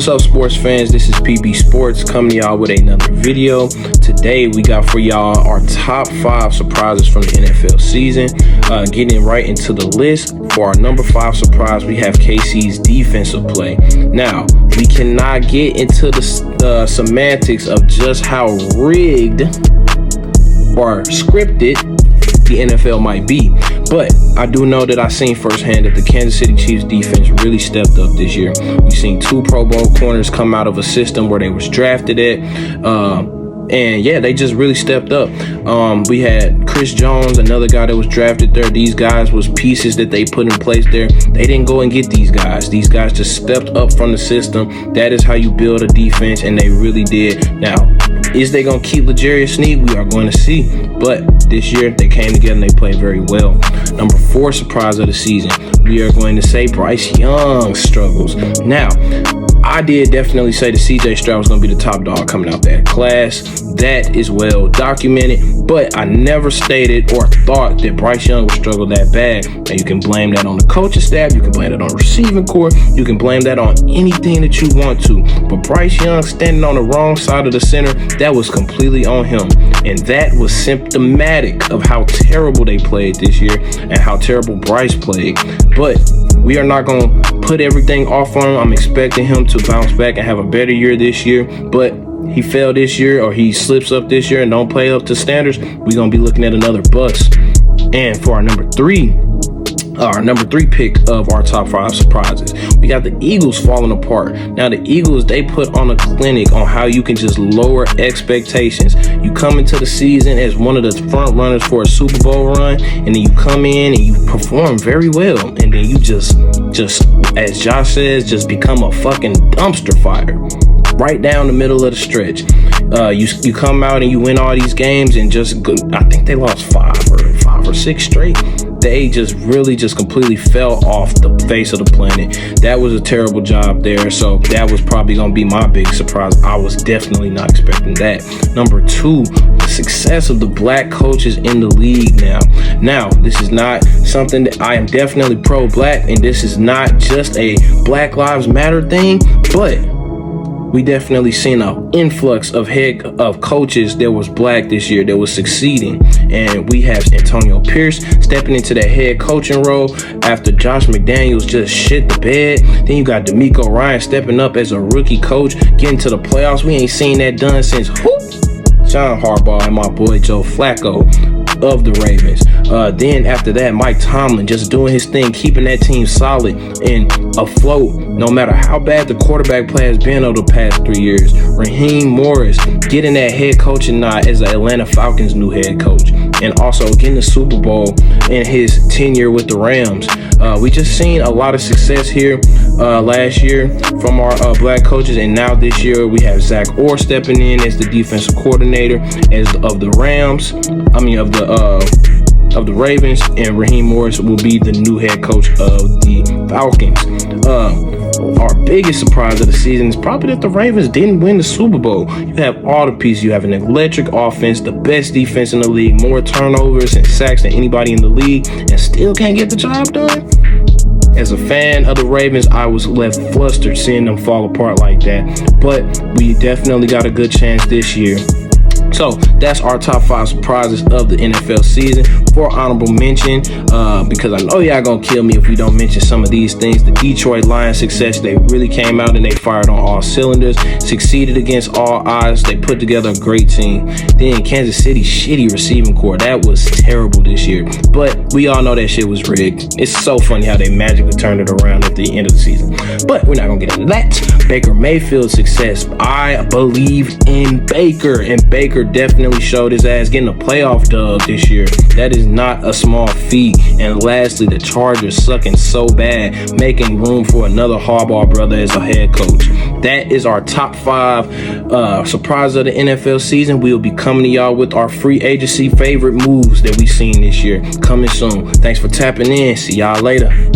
What's up, sports fans? This is PB Sports coming to y'all with another video. Today we got for y'all our top 5 surprises from the NFL season. Getting right into the list. For our number 5 surprise, we have KC's defensive play. Now, we cannot get into the semantics of just how rigged or scripted the NFL might be, but I do know that I've seen firsthand that the Kansas City Chiefs defense really stepped up this year. We've seen 2 Pro Bowl corners come out of a system where they was drafted at, and yeah, they just really stepped up. We had Chris Jones, another guy that was drafted there. These guys was pieces that they put in place there. They didn't go and get these guys. These guys just stepped up from the system. That is how you build a defense, and they really did. Now, is they going to keep L'Jarius Sneed? We are going to see. But this year, they came together and they played very well. Number 4 surprise of the season, we are going to say Bryce Young struggles. Now, I did definitely say that CJ Stroud was going to be the top dog coming out that class. That is well documented, but I never stated or thought that Bryce Young would struggle that bad. Now, you can blame that on the coaching staff. You can blame that on the receiving corps. You can blame that on anything that you want to. But Bryce Young standing on the wrong side of the center, that was completely on him. And that was symptomatic of how terrible they played this year and how terrible Bryce played. But we are not going to put everything off on him. I'm expecting him to bounce back and have a better year this year. But he failed this year, or he slips up this year and don't play up to standards, we're going to be looking at another bust. And for our number 3 pick of our top 5 surprises, we got the Eagles falling apart. Now, the Eagles, they put on a clinic on how you can just lower expectations. You come into the season as one of the front runners for a Super Bowl run, and then you come in and you perform very well, and then you just as Josh says, just become a fucking dumpster fire right down the middle of the stretch. You come out and you win all these games, and I think they lost 5 or 6 straight. They just really completely fell off the face of the planet. That was a terrible job there. So that was probably going to be my big surprise. I was definitely not expecting that. Number 2, the success of the black coaches in the league now. Now, this is not something that I am definitely pro-black, and this is not just a Black Lives Matter thing, but we definitely seen an influx of coaches that was black this year that was succeeding. And we have Antonio Pierce stepping into that head coaching role after Josh McDaniels just shit the bed. Then you got D'Amico Ryan stepping up as a rookie coach, getting to the playoffs. We ain't seen that done since John Harbaugh and my boy Joe Flacco of the Ravens. Then after that, Mike Tomlin just doing his thing, keeping that team solid and afloat no matter how bad the quarterback play has been over the past 3 years. Raheem Morris getting that head coaching nod as the Atlanta Falcons' new head coach, and also getting the Super Bowl in his tenure with the Rams. We just seen a lot of success here last year from our black coaches, and now this year we have Zach Orr stepping in as the defensive coordinator of the Rams. Of the Ravens, and Raheem Morris will be the new head coach of the Falcons. Our biggest surprise of the season is probably that the Ravens didn't win the Super Bowl. You have all the pieces. You have an electric offense, the best defense in the league, more turnovers and sacks than anybody in the league, and still can't get the job done. As a fan of the Ravens, I was left flustered seeing them fall apart like that. But we definitely got a good chance this year. So that's our top 5 surprises of the NFL season. For honorable mention, because I know y'all gonna kill me if we don't mention some of these things. The Detroit Lions success, they really came out and they fired on all cylinders, succeeded against all odds. They put together a great team. Then Kansas City, shitty receiving corps. That was terrible this year, but we all know that shit was rigged. It's so funny how they magically turned it around at the end of the season, but we're not gonna get into that. Baker Mayfield's success, I believe in Baker, and Baker definitely showed his ass getting a playoff dub this year. That is not a small feat. And lastly, the Chargers sucking so bad, making room for another Harbaugh brother as a head coach. That is our top 5 surprise of the NFL season. We will be coming to y'all with our free agency favorite moves that we've seen this year coming soon. Thanks for tapping in. See y'all later.